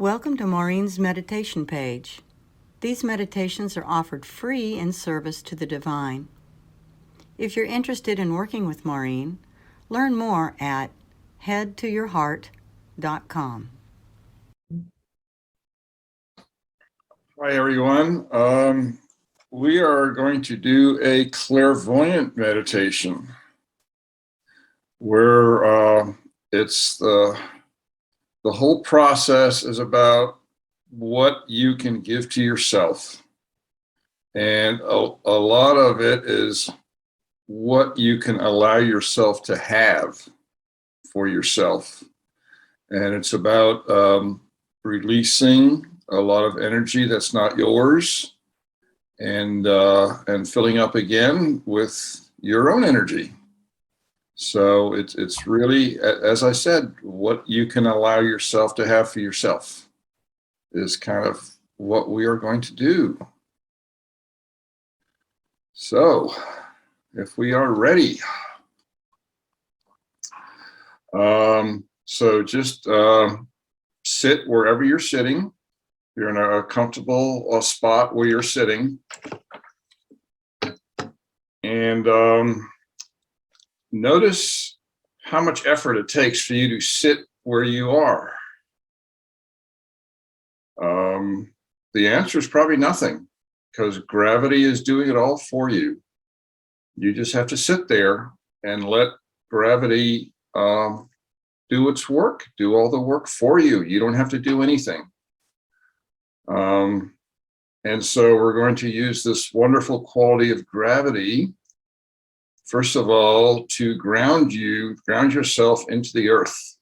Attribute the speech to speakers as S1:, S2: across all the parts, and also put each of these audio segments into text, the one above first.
S1: Welcome to Maurine's meditation page. These meditations are offered free in service to the divine. If you're interested in working with Maurine, learn more at headtoyourheart.com.
S2: Hi, everyone. We are going to do a clairvoyant meditation where it's the whole process is about what you can give to yourself. And a lot of it is what you can allow yourself to have for yourself. And it's about releasing a lot of energy that's not yours and filling up again with your own energy. So it's really, as I said, what you can allow yourself to have for yourself is kind of what we are going to do. So if we are ready, so just sit wherever you're sitting. You're in a comfortable spot where you're sitting. And notice how much effort it takes for you to sit where you are. The answer is probably nothing, because gravity is doing it all for you. You just have to sit there and let gravity do its work, do all the work for you. You don't have to do anything. And so we're going to use this wonderful quality of gravity, first of all, to ground yourself into the earth.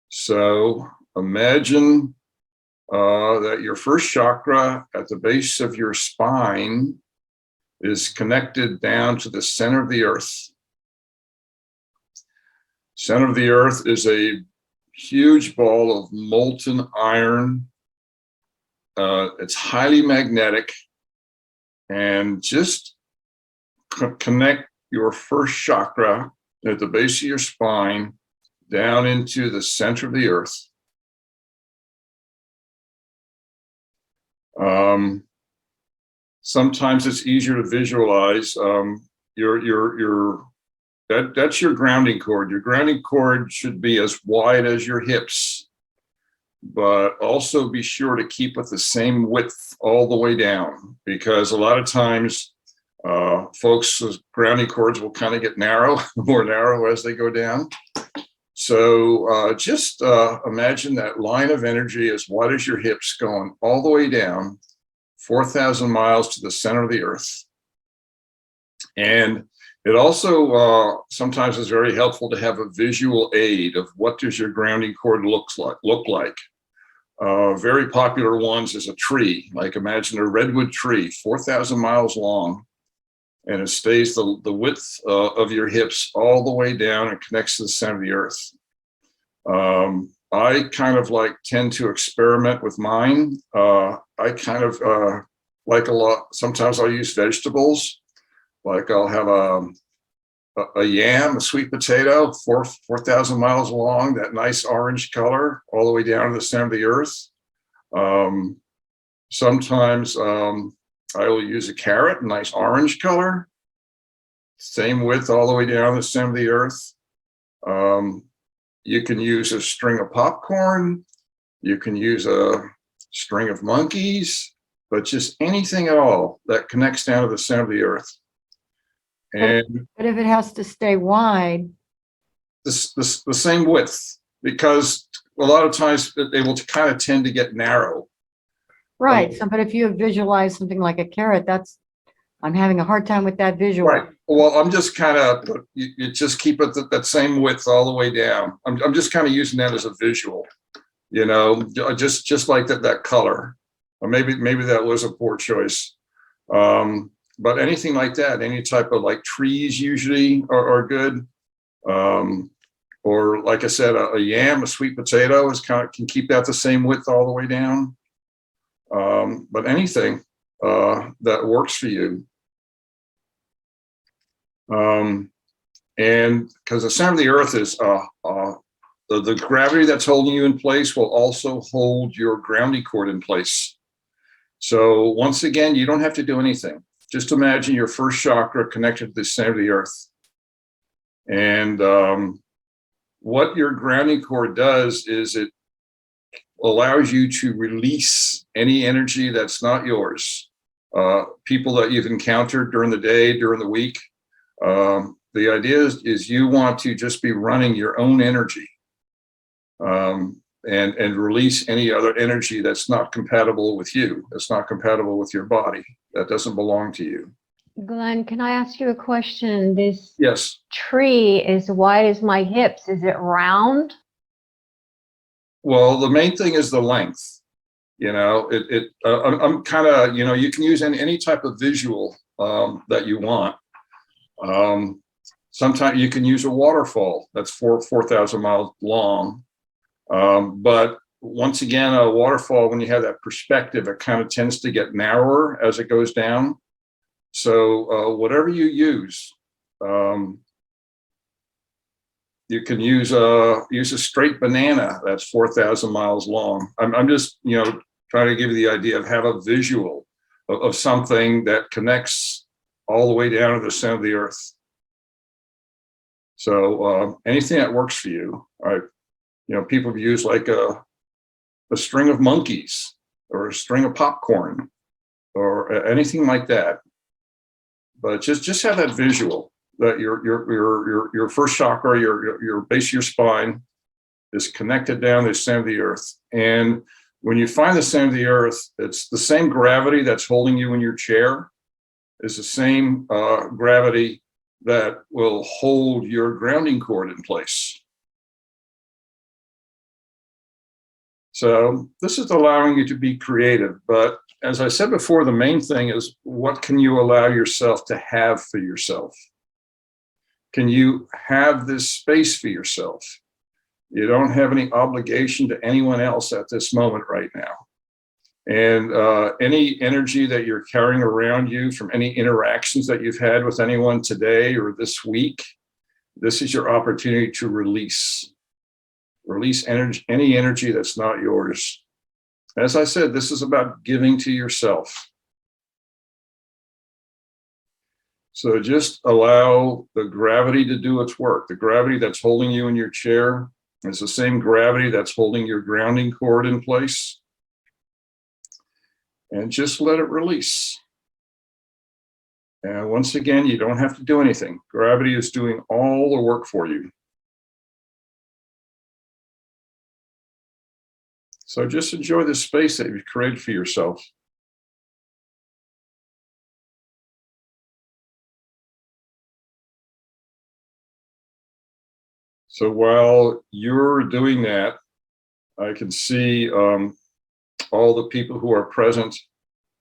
S2: So imagine that your first chakra at the base of your spine is connected down to the center of the earth. Center of the earth is a huge ball of molten iron. It's highly magnetic, and just connect your first chakra at the base of your spine down into the center of the earth. Sometimes it's easier to visualize. That's your grounding cord. Your grounding cord should be as wide as your hips, but also be sure to keep it the same width all the way down, because a lot of times folks' grounding cords will kind of get narrow, more narrow as they go down. So just imagine that line of energy as wide as your hips going all the way down, 4,000 miles to the center of the earth. And it also sometimes is very helpful to have a visual aid of what does your grounding cord look like. Very popular ones is a tree. Like imagine a redwood tree, 4,000 miles long, and it stays the width of your hips all the way down and connects to the center of the earth. I kind of tend to experiment with mine. I kind of like a lot. Sometimes I'll use vegetables. Like I'll have a yam, a sweet potato, 4,000 miles long, that nice orange color, all the way down to the center of the earth. Sometimes I will use a carrot, nice orange color, same width all the way down to the center of the earth. You can use a string of popcorn. You can use a string of monkeys, but just anything at all that connects down to the center of the earth. And
S3: but if it has to stay wide,
S2: the same width, because a lot of times they will kind of tend to get narrow.
S3: right? So, but if you visualize something like a carrot, I'm having a hard time with that visual.
S2: Right. Well, I'm just kind of, you just keep it that same width all the way down. I'm just kind of using that as a visual, just like that color. Or maybe that was a poor choice. But anything like that, any type of trees usually are good. Or like I said, a yam, a sweet potato can keep that the same width all the way down. But anything that works for you. And because the center of the earth is the gravity that's holding you in place will also hold your grounding cord in place. So once again, you don't have to do anything. Just imagine your first chakra connected to the center of the earth. And what your grounding cord does is it allows you to release any energy that's not yours. People that you've encountered during the day, during the week. The idea is you want to just be running your own energy. And release any other energy that's not compatible with you, that's not compatible with your body, that doesn't belong to you.
S3: Glenn, can I ask you a question? This
S2: Yes.
S3: tree is wide as my hips. Is it round?
S2: Well, the main thing is the length. You know, I'm kind of, you know, you can use any type of visual that you want. Sometimes you can use a waterfall that's 4,000 miles long. But once again, a waterfall, when you have that perspective, it kind of tends to get narrower as it goes down. So whatever you use, you can use a straight banana that's 4,000 miles long. I'm just, you know, trying to give you the idea of have a visual of something that connects all the way down to the center of the earth. So anything that works for you. You know, people use like a string of monkeys or a string of popcorn or anything like that. But just have that visual that your first chakra, your base of your spine is connected down to the center of the earth. And when you find the center of the earth, it's the same gravity that's holding you in your chair is the same gravity that will hold your grounding cord in place. So this is allowing you to be creative. But as I said before, the main thing is what can you allow yourself to have for yourself? Can you have this space for yourself? You don't have any obligation to anyone else at this moment right now. And any energy that you're carrying around you from any interactions that you've had with anyone today or this week, this is your opportunity to release. Release energy, any energy that's not yours. As I said, this is about giving to yourself. So just allow the gravity to do its work. The gravity that's holding you in your chair is the same gravity that's holding your grounding cord in place. And just let it release. And once again, you don't have to do anything. Gravity is doing all the work for you. So just enjoy the space that you've created for yourself. So while you're doing that, I can see all the people who are present.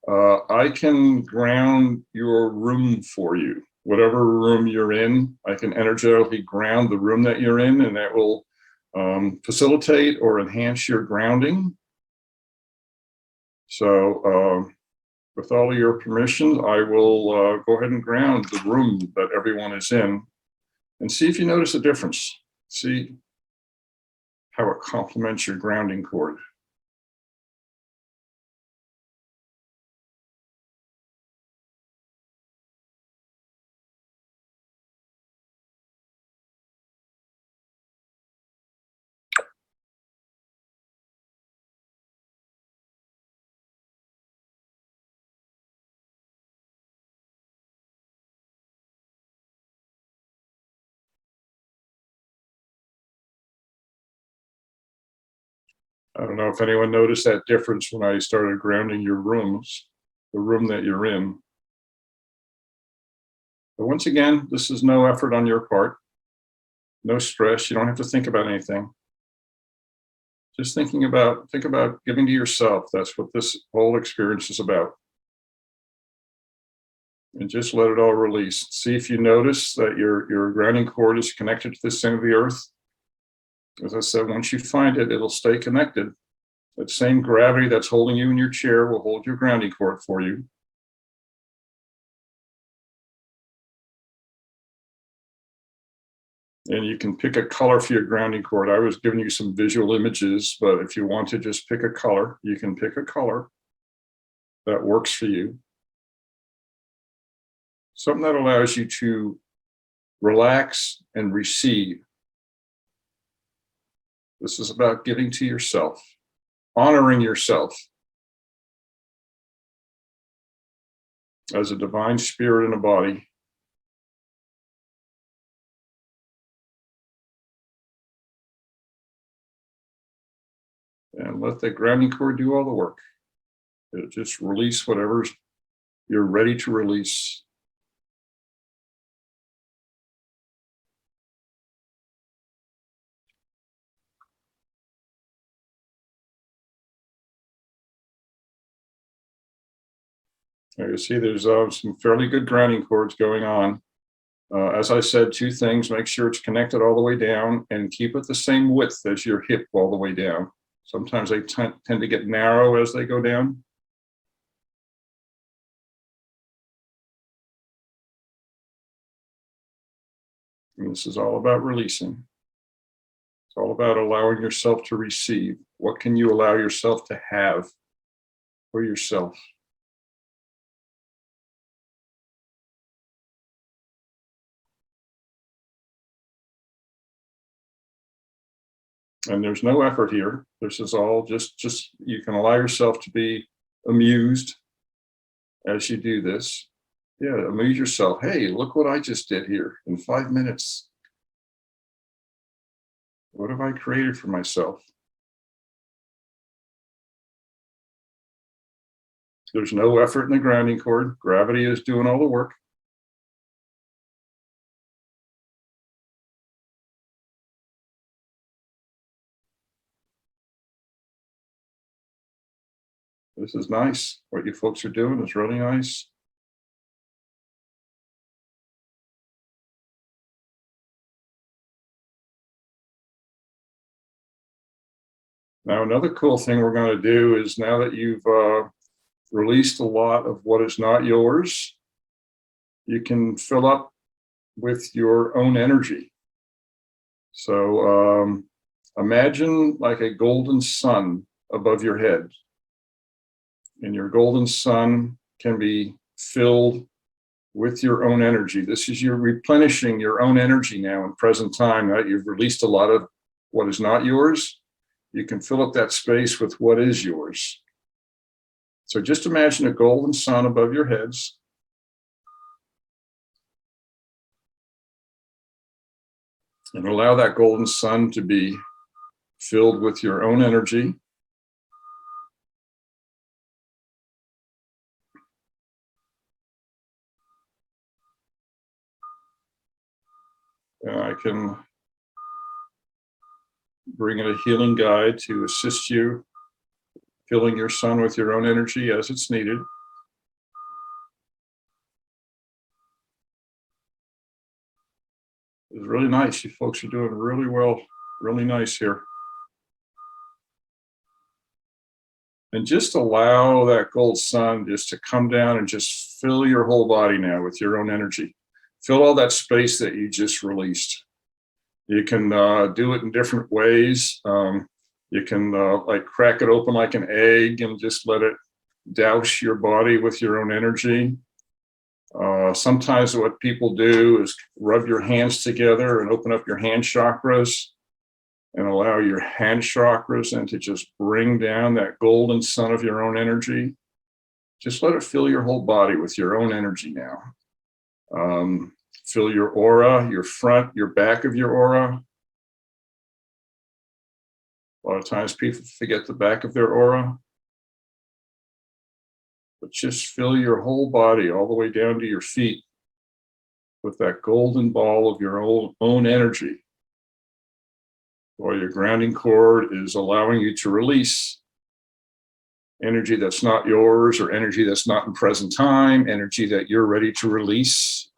S2: I can ground your room for you. Whatever room you're in, I can energetically ground the room that you're in, and that will facilitate or enhance your grounding. So with all of your permissions, I will go ahead and ground the room that everyone is in and see if you notice a difference. See how it complements your grounding cord. I don't know if anyone noticed that difference when I started grounding your rooms, the room that you're in. But once again, this is no effort on your part, no stress. You don't have to think about anything. Just think about giving to yourself. That's what this whole experience is about. And just let it all release. See if you notice that your grounding cord is connected to the center of the earth. As I said, once you find it, it'll stay connected. That same gravity that's holding you in your chair will hold your grounding cord for you. And you can pick a color for your grounding cord. I was giving you some visual images, but if you want to just pick a color, you can pick a color that works for you. Something that allows you to relax and receive. This is about giving to yourself, honoring yourself as a divine spirit in a body. And let the grounding cord do all the work. It'll just release whatever you're ready to release. Now you see there's some fairly good grounding cords going on. As I said, two things: make sure it's connected all the way down and keep it the same width as your hip all the way down. Sometimes they tend to get narrow as they go down. And this is all about releasing. It's all about allowing yourself to receive. What can you allow yourself to have for yourself? And there's no effort here. This is all just you can allow yourself to be amused as you do this. Yeah, amuse yourself. Hey, look what I just did here in 5 minutes. What have I created for myself? There's no effort in the grounding cord. Gravity is doing all the work. This is nice. What you folks are doing is really nice. Now, another cool thing we're going to do is, now that you've released a lot of what is not yours, you can fill up with your own energy. So imagine like a golden sun above your head. And your golden sun can be filled with your own energy. This is you replenishing your own energy now in present time, right? You've released a lot of what is not yours. You can fill up that space with what is yours. So just imagine a golden sun above your heads. And allow that golden sun to be filled with your own energy. And I can bring in a healing guide to assist you filling your sun with your own energy as it's needed. It's really nice. You folks are doing really well, really nice here. And just allow that gold sun just to come down and just fill your whole body now with your own energy. Fill all that space that you just released. You can do it in different ways. You can like crack it open like an egg and just let it douse your body with your own energy. Sometimes what people do is rub your hands together and open up your hand chakras and allow your hand chakras and to just bring down that golden sun of your own energy. Just let it fill your whole body with your own energy now. Fill your aura, your front, your back of your aura. A lot of times people forget the back of their aura. But just fill your whole body all the way down to your feet with that golden ball of your own energy, while your grounding cord is allowing you to release energy that's not yours, or energy that's not in present time, energy that you're ready to release.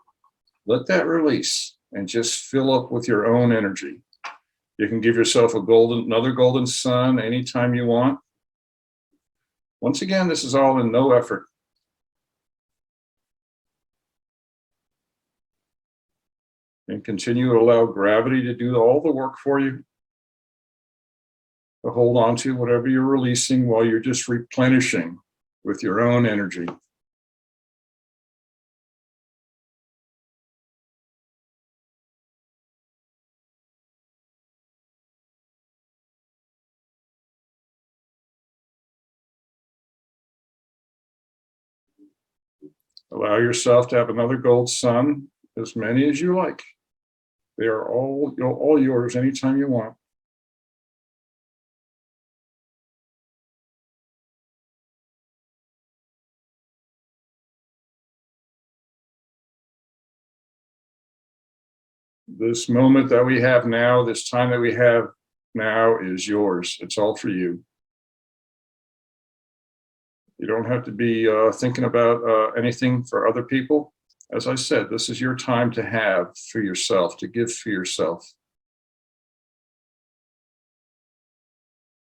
S2: Let that release and just fill up with your own energy. You can give yourself another golden sun anytime you want. Once again, this is all in no effort. And continue to allow gravity to do all the work for you. To hold on to whatever you're releasing while you're just replenishing with your own energy. Allow yourself to have another gold sun, as many as you like. They are all yours anytime you want. This moment that we have now, this time that we have now is yours. It's all for you. You don't have to be thinking about anything for other people. As I said, this is your time to have for yourself, to give for yourself.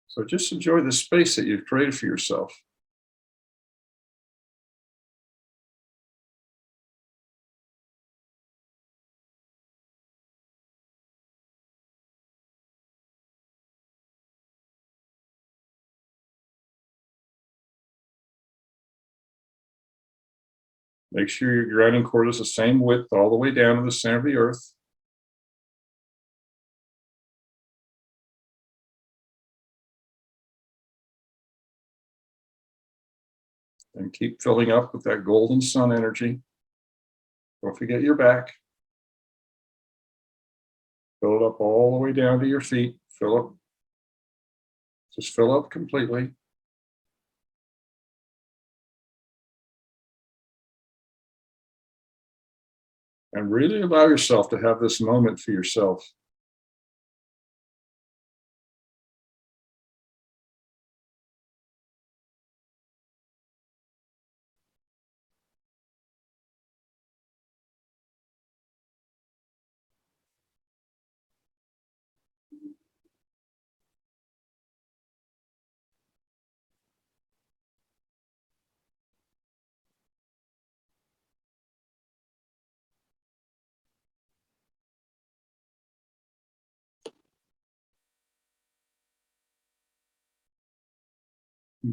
S2: So just enjoy the space that you've created for yourself. Make sure your grounding cord is the same width all the way down to the center of the earth. And keep filling up with that golden sun energy. Don't forget your back. Fill it up all the way down to your feet. Fill up. Just fill up completely. And really allow yourself to have this moment for yourself.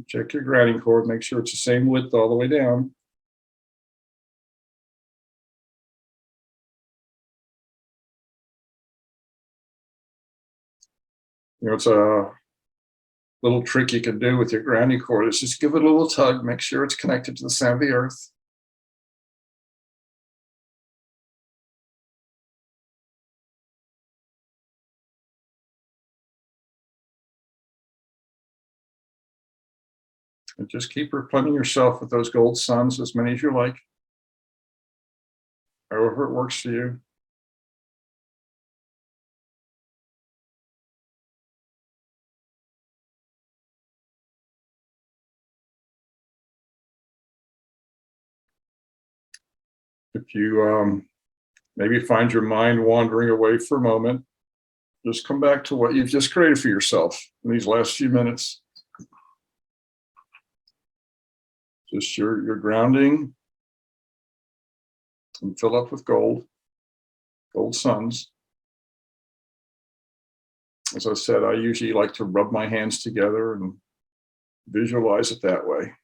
S2: Check your grounding cord, make sure it's the same width all the way down. You know, it's a little trick you can do with your grounding cord is just give it a little tug, make sure it's connected to the center of the earth. And just keep replenishing yourself with those gold suns, as many as you like, however it works for you. If you maybe find your mind wandering away for a moment, just come back to what you've just created for yourself in these last few minutes. Just your grounding and fill up with gold suns. As I said, I usually like to rub my hands together and visualize it that way.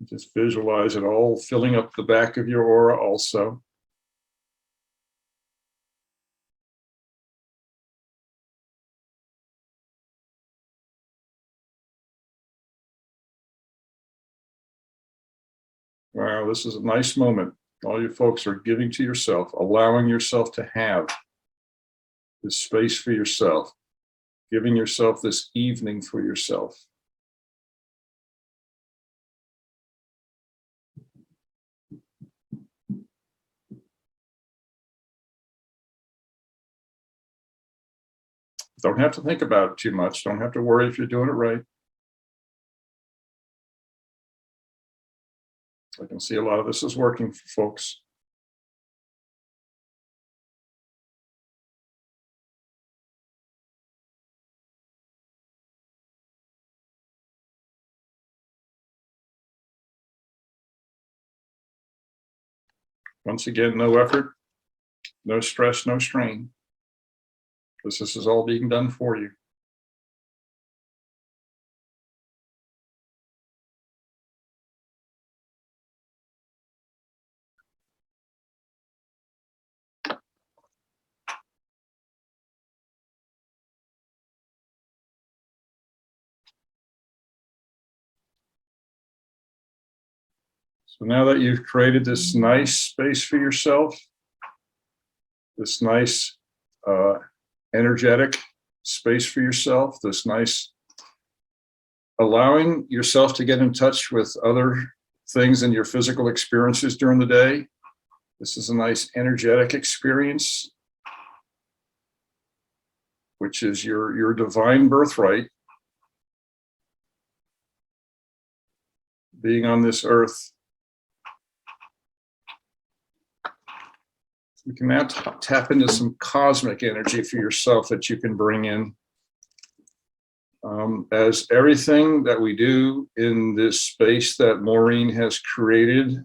S2: Just visualize it all filling up the back of your aura also. Wow, this is a nice moment. All you folks are giving to yourself, allowing yourself to have this space for yourself, giving yourself this evening for yourself. Don't have to think about it too much. Don't have to worry if you're doing it right. I can see a lot of this is working for folks. Once again, no effort, No stress, no strain, because this is all being done for you. So now that you've created this nice space for yourself, this nice energetic space for yourself, this nice allowing yourself to get in touch with other things in your physical experiences during the day. This is a nice energetic experience, which is your divine birthright. Being on this earth, you can now tap into some cosmic energy for yourself that you can bring in. As everything that we do in this space that Maurine has created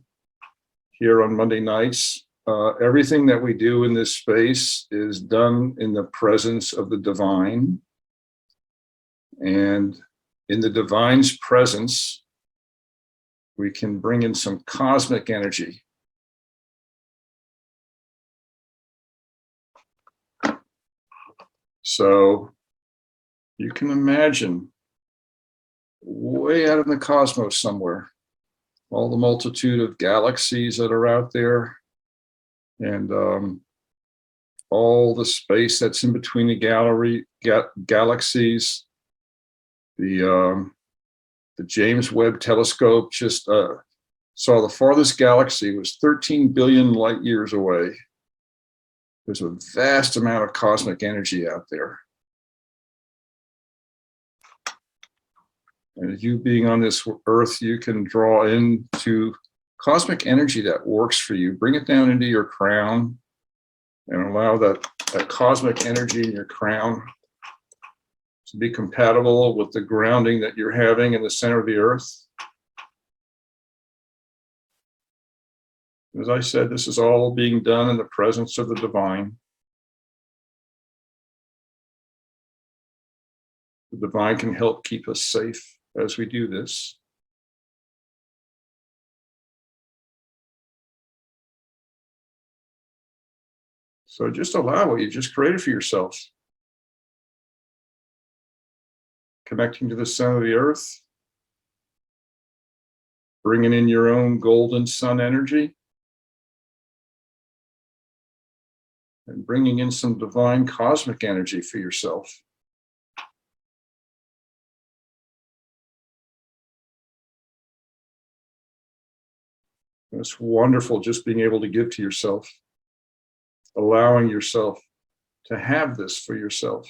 S2: here on Monday nights, everything that we do in this space is done in the presence of the divine. And in the divine's presence, we can bring in some cosmic energy. So you can imagine way out in the cosmos somewhere, all the multitude of galaxies that are out there, and all the space that's in between the galaxies. The James Webb Telescope just saw the farthest galaxy was 13 billion light years away. There's a vast amount of cosmic energy out there. And you being on this earth, you can draw into cosmic energy that works for you. Bring it down into your crown and allow that cosmic energy in your crown to be compatible with the grounding that you're having in the center of the earth. As I said, this is all being done in the presence of the divine. The divine can help keep us safe as we do this. So just allow what you just created for yourself. Connecting to the center of the earth, bringing in your own golden sun energy, and bringing in some divine cosmic energy for yourself. It's wonderful just being able to give to yourself, allowing yourself to have this for yourself.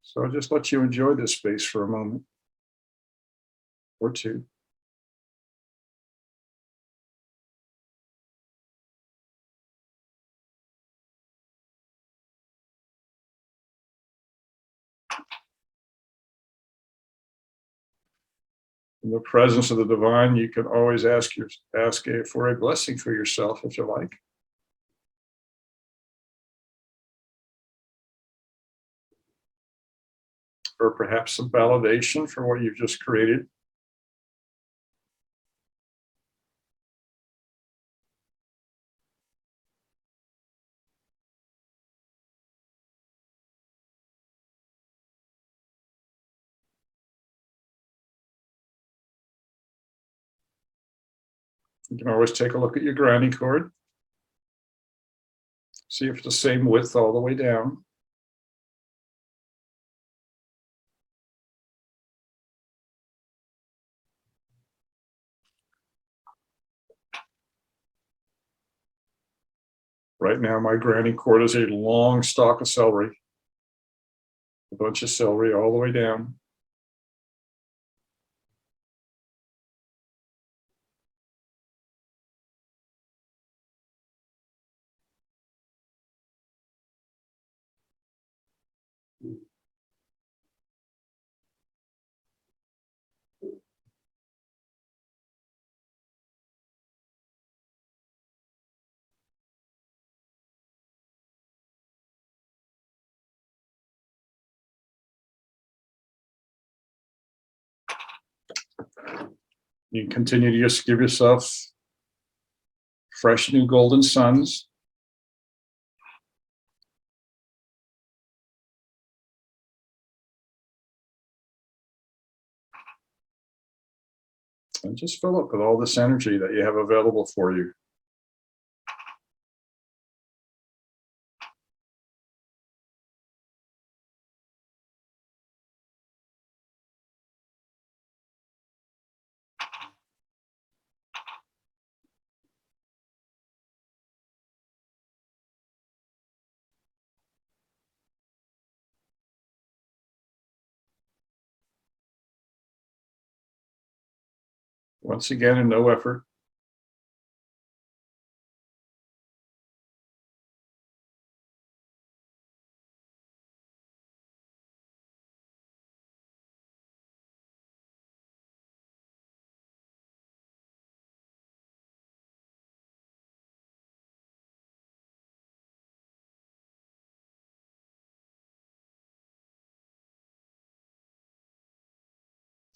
S2: So I'll just let you enjoy this space for a moment or two. In the presence of the divine, you can always ask for a blessing for yourself if you like. Or perhaps some validation for what you've just created. You can always take a look at your grounding cord. See if it's the same width all the way down. Right now, my grounding cord is a long stalk of celery. bunch of celery all the way down. You can continue to just give yourself fresh new golden suns. And just fill up with all this energy that you have available for you. Once again, in no effort.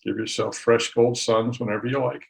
S2: Give yourself fresh gold suns whenever you like.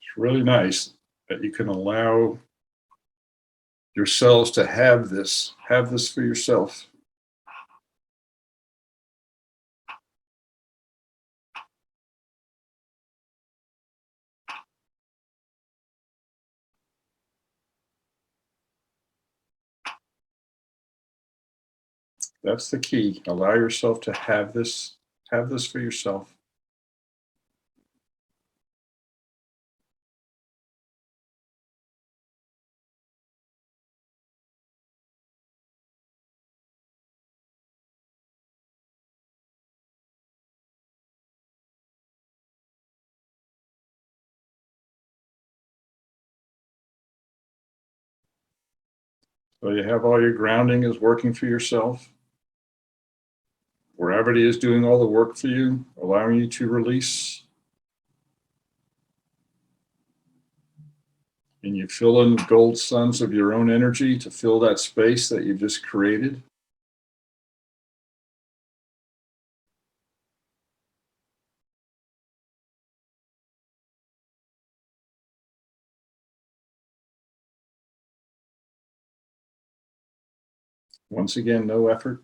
S2: It's really nice that you can allow yourselves to have this for yourself. That's the key. Allow yourself to have this for yourself. So you have all your grounding is working for yourself. Gravity is doing all the work for you, allowing you to release. And you fill in gold suns of your own energy to fill that space that you've just created. Once again, no effort.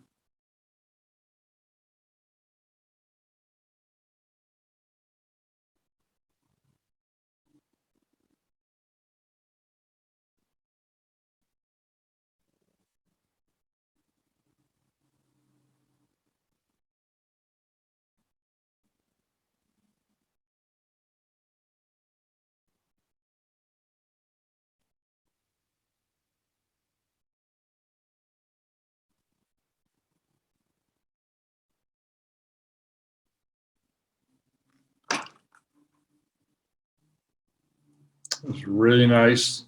S2: It's really nice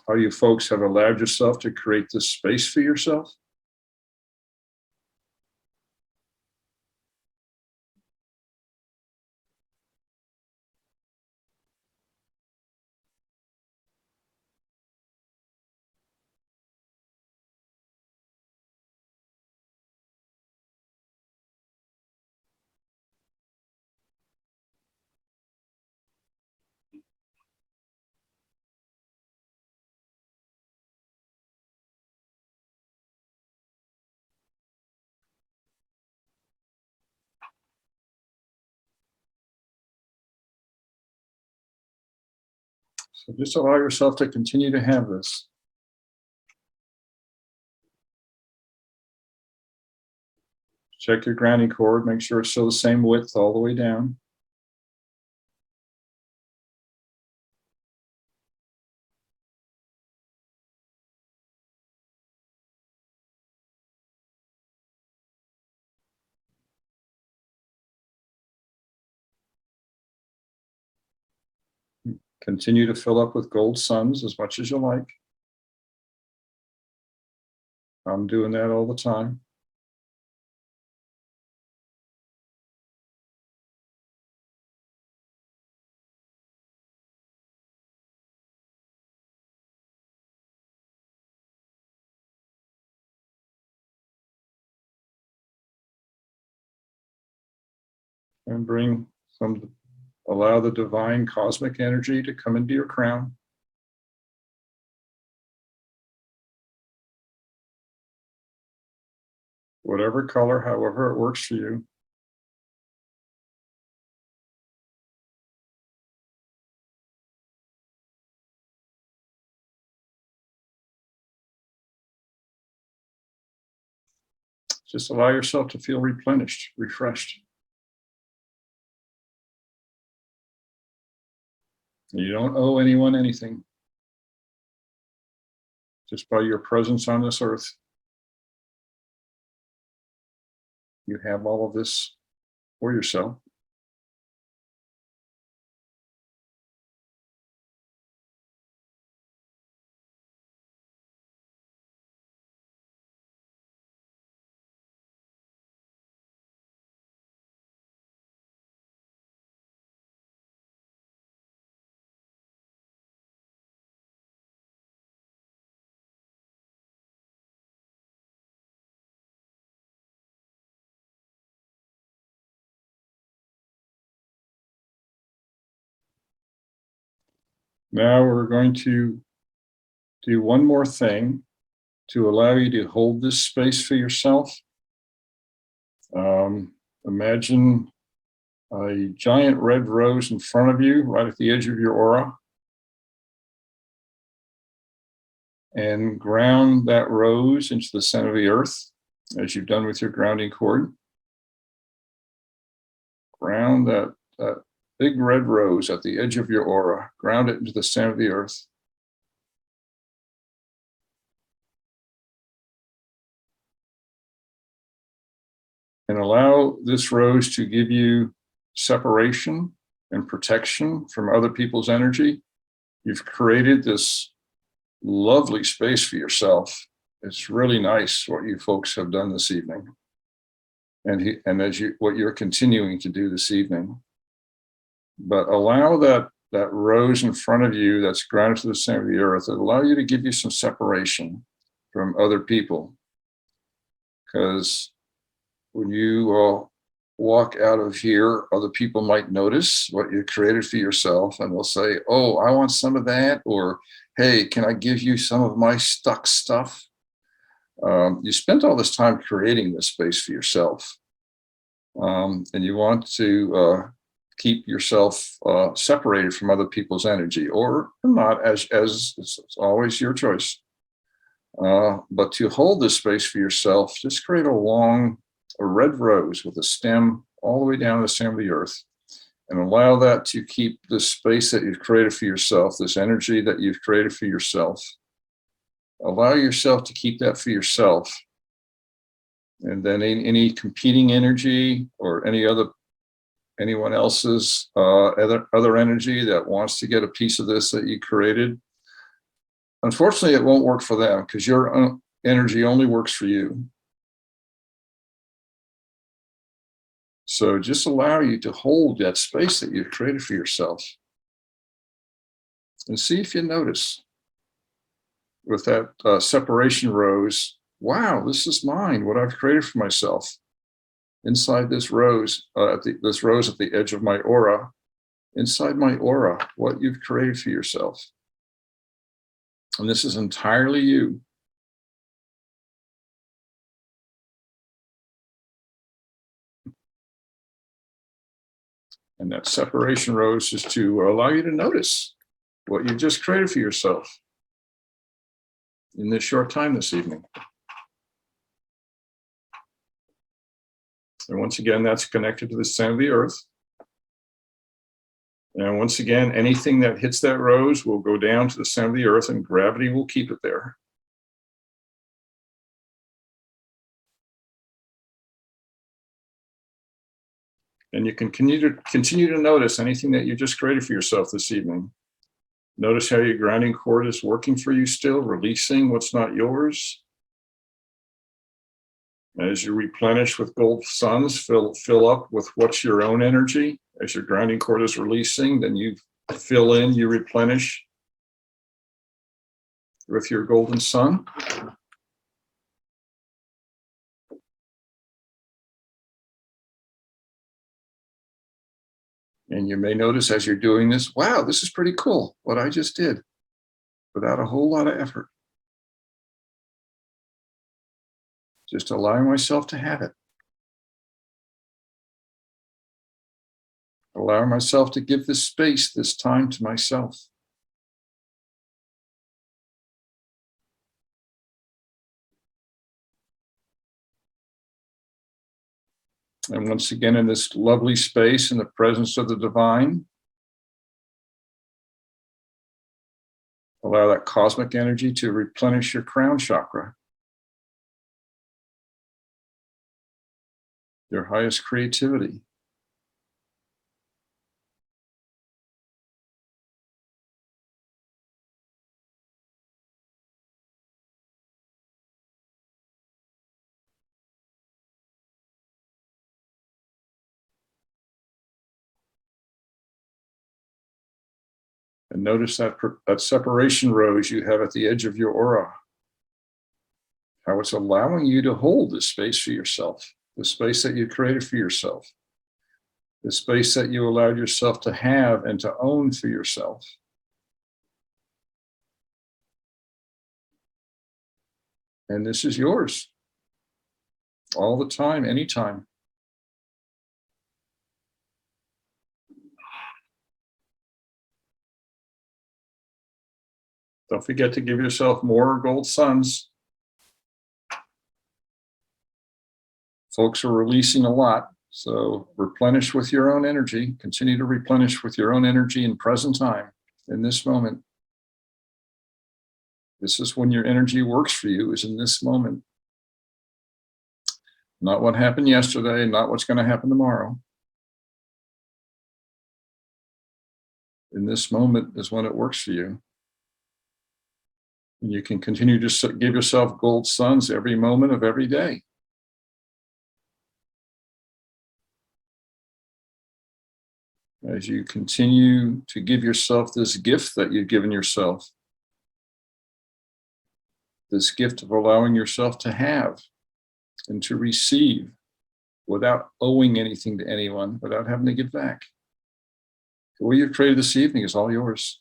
S2: how you folks have allowed yourself to create this space for yourself. So just allow yourself to continue to have this. Check your grounding cord, make sure it's still the same width all the way down. Continue to fill up with gold suns as much as you like. I'm doing that all the time. And allow the divine cosmic energy to come into your crown. Whatever color, however it works for you. Just allow yourself to feel replenished, refreshed. You don't owe anyone anything. Just by your presence on this earth, you have all of this for yourself. Now we're going to do one more thing to allow you to hold this space for yourself. Imagine a giant red rose in front of you, right at the edge of your aura. And ground that rose into the center of the earth, as you've done with your grounding cord. Ground that big red rose at the edge of your aura. Ground it into the center of the earth. And allow this rose to give you separation and protection from other people's energy. You've created this lovely space for yourself. It's really nice what you folks have done this evening. And what you're continuing to do this evening. But allow that rose in front of you that's grounded to the center of the earth, it allow you to give you some separation from other people. Because when you walk out of here, other people might notice what you created for yourself, and they'll say, oh, I want some of that, or hey, can I give you some of my stuck stuff? You spent all this time creating this space for yourself, and you want to keep yourself separated from other people's energy, or not, as it's always your choice. But to hold this space for yourself, just create a red rose with a stem all the way down to the center of the earth, and allow that to keep this space that you've created for yourself, this energy that you've created for yourself. Allow yourself to keep that for yourself. And then any competing energy or anyone else's other energy that wants to get a piece of this that you created, unfortunately, it won't work for them, because your energy only works for you. So just allow you to hold that space that you've created for yourself, and see if you notice with that separation rose, wow, this is mine, what I've created for myself. Inside this rose, this rose at the edge of my aura, inside my aura, what you've created for yourself. And this is entirely you. And that separation rose is to allow you to notice what you just created for yourself in this short time this evening. And once again, that's connected to the center of the earth. And once again, anything that hits that rose will go down to the center of the earth, and gravity will keep it there. And you can continue to notice anything that you just created for yourself this evening. Notice how your grounding cord is working for you still, releasing what's not yours. As you replenish with gold suns, fill up with what's your own energy. As your grounding cord is releasing, then you fill in, you replenish with your golden sun. And you may notice as you're doing this, wow, this is pretty cool, what I just did, without a whole lot of effort. Just allowing myself to have it. Allowing myself to give this space, this time to myself. And once again, in this lovely space, in the presence of the divine, allow that cosmic energy to replenish your crown chakra, your highest creativity. And notice that separation rose you have at the edge of your aura. How it's allowing you to hold this space for yourself, the space that you created for yourself, the space that you allowed yourself to have and to own for yourself. And this is yours all the time, anytime. Don't forget to give yourself more gold suns. Folks are releasing a lot, so replenish with your own energy. Continue to replenish with your own energy in present time, in this moment. This is when your energy works for you, is in this moment. Not what happened yesterday, not what's going to happen tomorrow. In this moment is when it works for you. And you can continue to give yourself gold suns every moment of every day. As you continue to give yourself this gift that you've given yourself, this gift of allowing yourself to have and to receive without owing anything to anyone, without having to give back. What you've created this evening is all yours.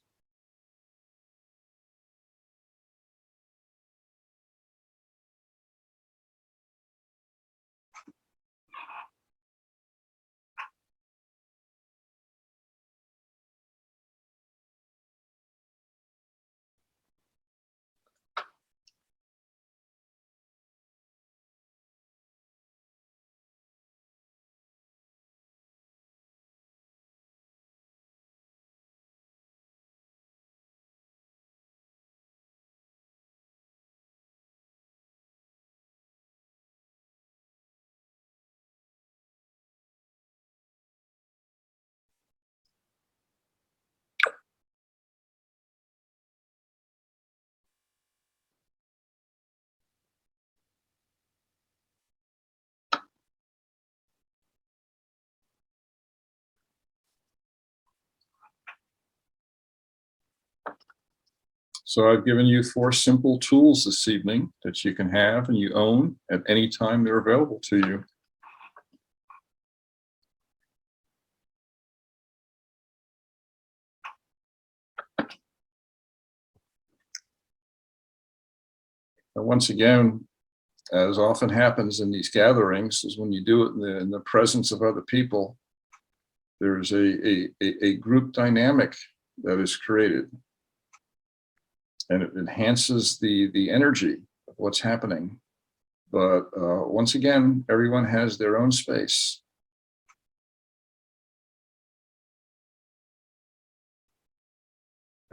S2: So I've given you 4 simple tools this evening that you can have and you own at any time they're available to you. And once again, as often happens in these gatherings, is when you do it in the presence of other people, there's a group dynamic that is created. and it enhances the energy of what's happening. But once again, everyone has their own space.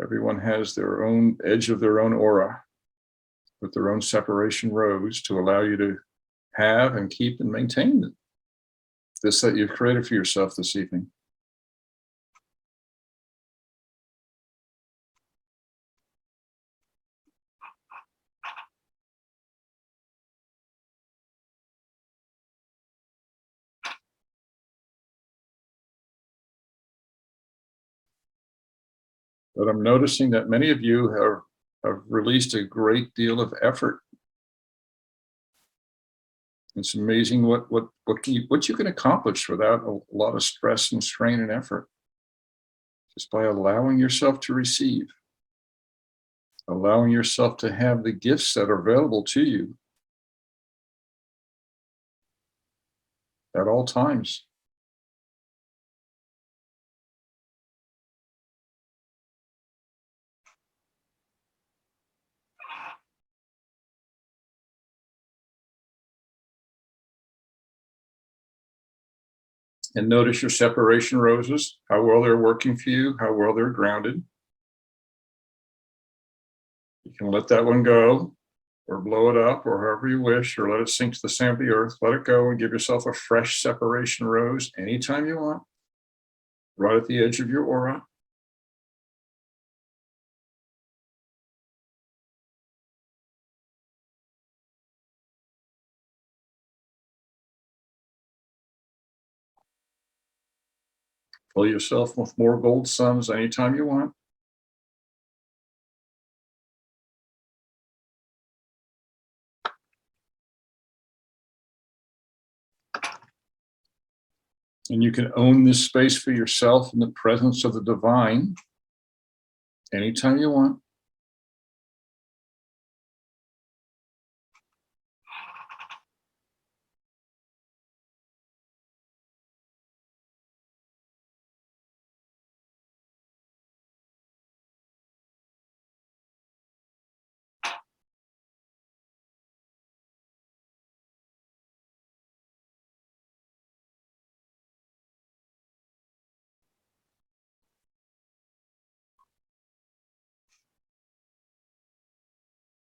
S2: Everyone has their own edge of their own aura with their own separation rows to allow you to have and keep and maintain this that you've created for yourself this evening. But I'm noticing that many of you have released a great deal of effort. It's amazing what you can accomplish without a lot of stress and strain and effort, just by allowing yourself to receive, allowing yourself to have the gifts that are available to you at all times. And notice your separation roses, how well they're working for you, how well they're grounded. You can let that one go, or blow it up, or however you wish, or let it sink to the center of the earth. Let it go and give yourself a fresh separation rose anytime you want, right at the edge of your aura. Fill yourself with more gold suns anytime you want. And you can own this space for yourself in the presence of the divine anytime you want.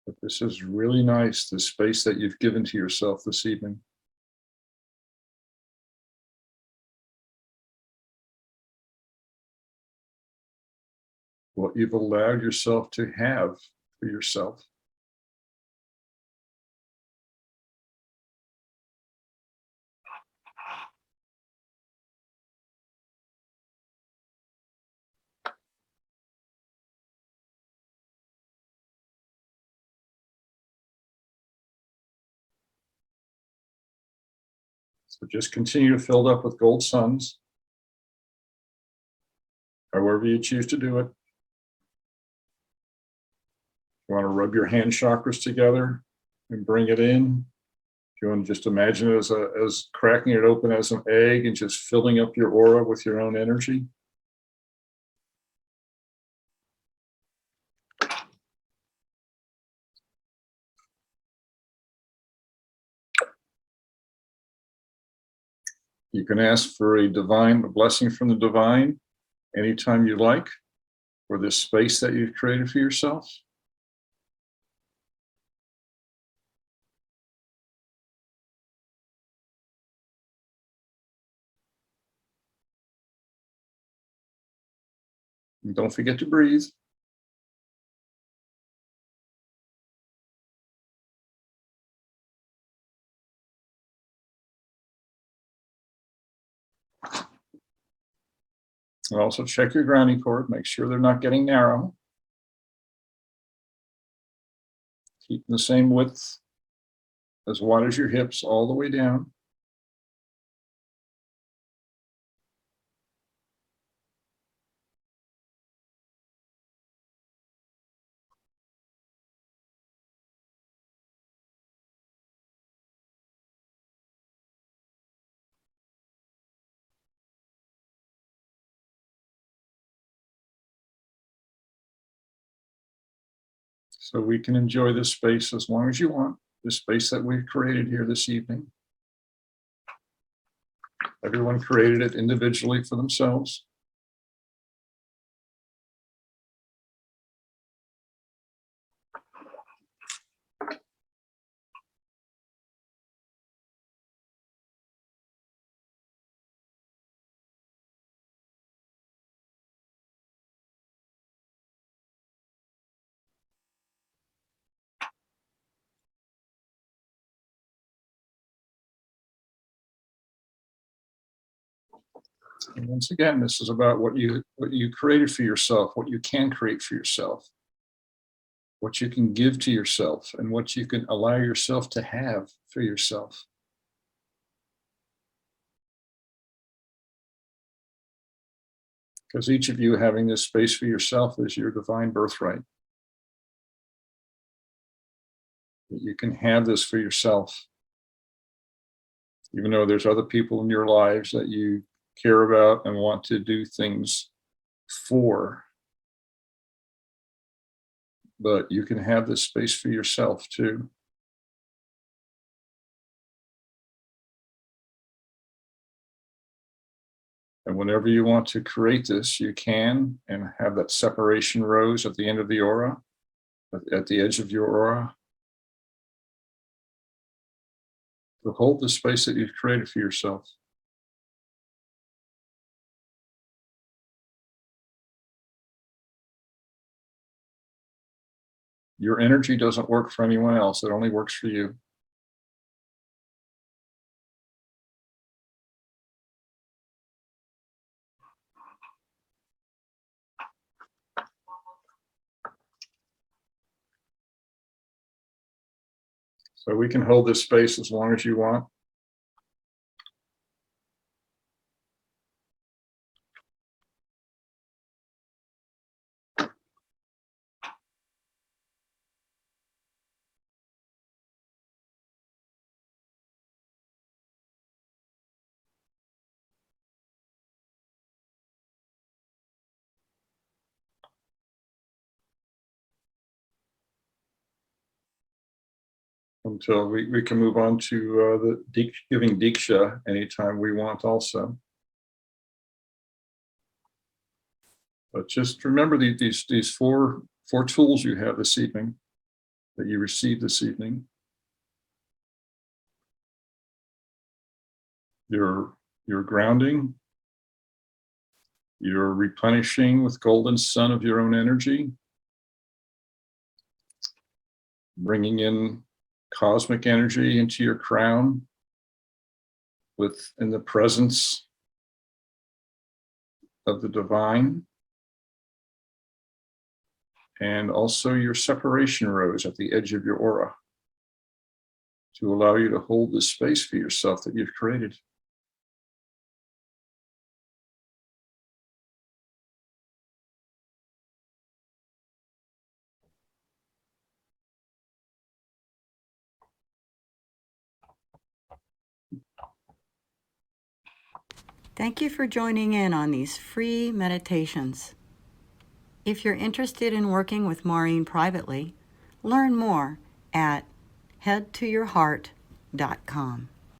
S2: But this is really nice, the space that you've given to yourself this evening. What you've allowed yourself to have for yourself. So just continue to fill it up with gold suns, however you choose to do it. You want to rub your hand chakras together and bring it in. If you want to just imagine it as cracking it open as an egg and just filling up your aura with your own energy. You can ask for a blessing from the divine anytime you like for this space that you've created for yourself. And don't forget to breathe. And also check your grounding cord, make sure they're not getting narrow. Keep the same width, as wide as your hips, all the way down. So we can enjoy this space as long as you want, this space that we've created here this evening. Everyone created it individually for themselves. And once again, this is about what you created for yourself, what you can create for yourself, what you can give to yourself, and what you can allow yourself to have for yourself. Because each of you having this space for yourself is your divine birthright. That you can have this for yourself. Even though there's other people in your lives that you care about and want to do things for. But you can have this space for yourself too. And whenever you want to create this, you can, and have that separation rose at the end of the aura, at the edge of your aura, to hold the space that you've created for yourself. Your energy doesn't work for anyone else. It only works for you. So we can hold this space as long as you want. Until we can move on to giving Diksha anytime we want also. But just remember these four tools you have this evening, that you received this evening. Your grounding, your replenishing with golden sun of your own energy, bringing in cosmic energy into your crown in the presence of the divine, and also your separation rose at the edge of your aura to allow you to hold this space for yourself that you've created.
S1: Thank you for joining in on these free meditations. If you're interested in working with Maurine privately, learn more at headtoyourheart.com.